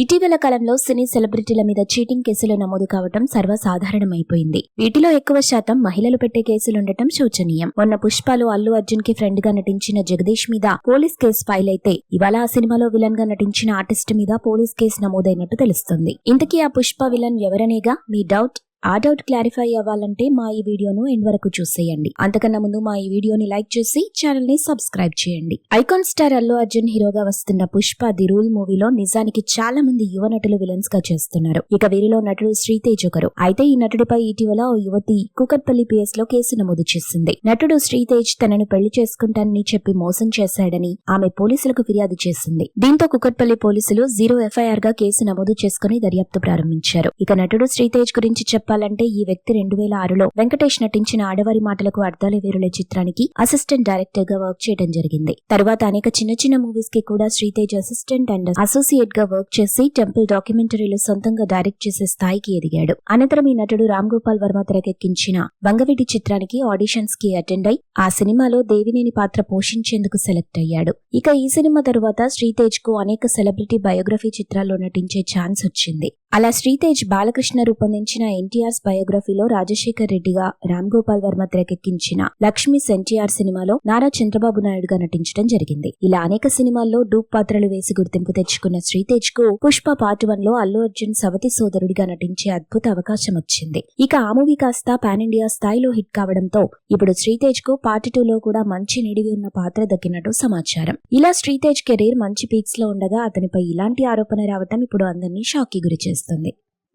ఇటీవల కాలంలో సినీ సెలబ్రిటీల మీద చీటింగ్ కేసులు నమోదు కావటం సర్వసాధారణమైపోయింది. వీటిలో ఎక్కువ శాతం మహిళలు పెట్టే కేసులుండటం శోచనీయం. మొన్న పుష్పలో అల్లు అర్జున్ కి ఫ్రెండ్ గా నటించిన జగదీష్ మీద పోలీస్ కేసు ఫైల్ అయితే, ఇవాళ ఆ సినిమాలో విలన్ గా నటించిన ఆర్టిస్ట్ మీద పోలీస్ కేసు నమోదైనట్టు తెలుస్తుంది. ఇంతకీ ఆ పుష్ప విలన్ ఎవరనేగా మీ డౌట్. ఆ డౌట్ క్లారిఫై అవ్వాలంటే మా ఈ వీడియోను ఎండ్ వరకు చూసేయండి. అంతకన్నా ముందు మా ఈ వీడియోని లైక్ చేసి ఛానల్ ని సబ్స్క్రైబ్ చేయండి. ఐకాన్ స్టార్ అల్లు అర్జున్ హీరోగా వస్తున్న పుష్ప ది రూల్ మూవీలో నిజానికి చాలా మంది యువ నటులు విలన్స్ గా చేస్తున్నారు. ఇక వీరిలో నటుడు శ్రీతేజ్ ఒకరు. అయితే ఈ నటుడిపై ఇటీవల ఓ యువతి కూకట్పల్లి పిఎస్ లో కేసు నమోదు చేసింది. నటుడు శ్రీతేజ్ తనను పెళ్లి చేసుకుంటానని చెప్పి మోసం చేశాడని ఆమె పోలీసులకు ఫిర్యాదు చేసింది. దీంతో కూకట్పల్లి పోలీసులు 0 FIR గా కేసు నమోదు చేసుకుని దర్యాప్తు ప్రారంభించారు. ఇక నటుడు శ్రీతేజ్ గురించి చెప్పాలంటే ఈ వ్యక్తి 2006లో వెంకటేష్ నటించిన ఆడవారి మాటలకు అర్థాలే వేరులే చిత్రానికి అసిస్టెంట్ డైరెక్టర్ గా వర్క్ చేయడం జరిగింది. తర్వాత అనేక చిన్న చిన్న మూవీస్ కి కూడా శ్రీతేజ్ అసిస్టెంట్ అండ్ అసోసియేట్ గా వర్క్ చేసి టెంపుల్ డాక్యుమెంటరీలు సొంతంగా డైరెక్ట్ చేసే స్థాయికి ఎదిగాడు. అనంతరం ఈ నటుడు రామ్ గోపాల్ వర్మ తెరకెక్కించిన వంగవీటి చిత్రానికి ఆడిషన్స్ కి అటెండ్ అయి ఆ సినిమాలో దేవినేని పాత్ర పోషించేందుకు సెలెక్ట్ అయ్యాడు. ఇక ఈ సినిమా తరువాత శ్రీతేజ్ కు అనేక సెలబ్రిటీ బయోగ్రఫీ చిత్రాల్లో నటించే ఛాన్స్ వచ్చింది. అలా శ్రీతేజ్ బాలకృష్ణ రూపొందించిన ఎన్టీఆర్స్ బయోగ్రఫీలో రాజశేఖర్ రెడ్డిగా రామ్ గోపాల్ వర్మ తెరకెక్కించిన లక్ష్మీస్ ఎన్టీఆర్ సినిమాలో నారా చంద్రబాబు నాయుడుగా నటించడం జరిగింది. ఇలా అనేక సినిమాల్లో డూప్ పాత్రలు వేసి గుర్తింపు తెచ్చుకున్న శ్రీతేజ్ కు పుష్ప పార్ట్ 1 లో అల్లు అర్జున్ సవతి సోదరుడిగా నటించే అద్భుత అవకాశం వచ్చింది. ఇక ఆ మూవీ కాస్త పాన్ ఇండియా స్థాయిలో హిట్ కావడంతో ఇప్పుడు శ్రీతేజ్ కు పార్ట్ 2 లో కూడా మంచి నిడివి ఉన్న పాత్ర దక్కినట్టు సమాచారం. ఇలా శ్రీతేజ్ కెరీర్ మంచి పీక్స్ లో ఉండగా అతనిపై ఇలాంటి ఆరోపణ రావటం ఇప్పుడు అందరినీ షాక్ కి గురి చేస్తుంది.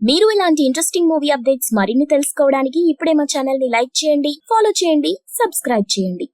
మీరు ఇలాంటి ఇంట్రెస్టింగ్ మూవీ అప్డేట్స్ మరిన్ని తెలుసుకోవడానికి ఇప్పుడే మా ఛానల్ ని లైక్ చేయండి, ఫాలో చేయండి, సబ్స్క్రైబ్ చేయండి.